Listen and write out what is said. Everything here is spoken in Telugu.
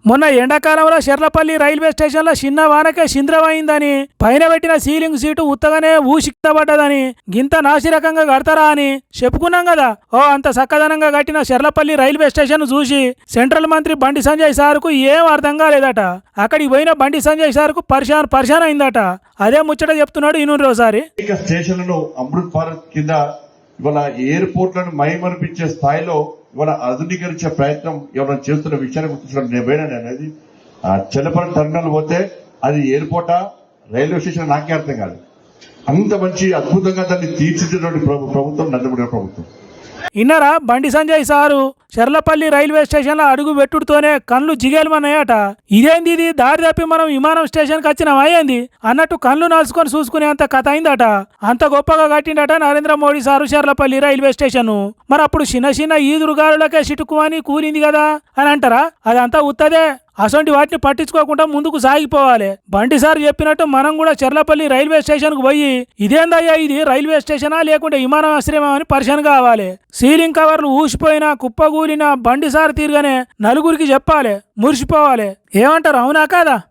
మొన్న ఎండాకాలంలో షెర్లపల్లి రైల్వే స్టేషన్లో చిన్న వానకే సింద్రమైందని పైన పెట్టిన సీలింగ్ సీటు ఉత్తగానే ఊసిక్తబడ్డదని గింత నాసిరకంగా కడతారా అని చెప్పుకున్నాం కదా. ఓ అంత చక్కదనంగా కట్టిన షెర్లపల్లి రైల్వే స్టేషన్ చూసి సెంట్రల్ మంత్రి బండి సంజయ్ సార్కు ఏం అర్థం కాలేదట. అక్కడికి పోయిన బండి సంజయ్ సార్కు పరిశాన్ అయిందట. అదే ముచ్చట చెప్తున్నాడు ఇనూరు ఒకసారి. స్టేషన్లను అమృత్ భారత్ కింద ఇవాళ ఎయిర్పోర్ట్లను మైమరిపించే స్థాయిలో ఇవాళ ఆధునీకరించే ప్రయత్నం ఎవరైనా చేస్తున్న విషయాన్ని గుర్తించడం నేను అనేది చెల్లపల్లి టర్మినల్ పోతే అది ఎయిర్పోర్టా రైల్వే స్టేషన్ నాకే అర్థం కాదు. అంత మంచి అద్భుతంగా దాన్ని తీర్చిదిద్దినటువంటి ప్రభుత్వం నరేంద్ర మోడీ ప్రభుత్వం. ఇన్నరా Bandi Sanjay sir Cherlapally railway station లో అడుగు పెట్టుడుతోనే కళ్ళు జిగేలమన్నాయట. ఇదేంది ఇది దారి తప్పి మనం విమానం స్టేషన్ కి వచ్చినాం అయ్యింది అన్నట్టు కళ్ళు నాల్చుకొని చూసుకునేంత కథ అయిందట. అంత గొప్పగా కట్టిండట Narendra Modi sir Cherlapally railway station. మరి అప్పుడు చిన్న ఈదురుగాలులకే చిటుకు అని కూలింది కదా అని అంటారా? అదంతా ఉత్తదే. అసొంటి వాటిని పట్టించుకోకుండా ముందుకు సాగిపోవాలి. బండి సార్ చెప్పినట్టు మనం కూడా చెర్లపల్లి రైల్వే స్టేషన్ కు పోయి ఇదేందయ్యా ఇది రైల్వే స్టేషనా లేకుంటే విమానాశ్రయమా అని పరిశాన్ కావాలి. సీలింగ్ కవర్లు ఊసిపోయినా కుప్పగూలినా బండి సార్ తీరుగానే నలుగురికి చెప్పాలి, మురిసిపోవాలి. ఏమంటారు, అవునా కాదా?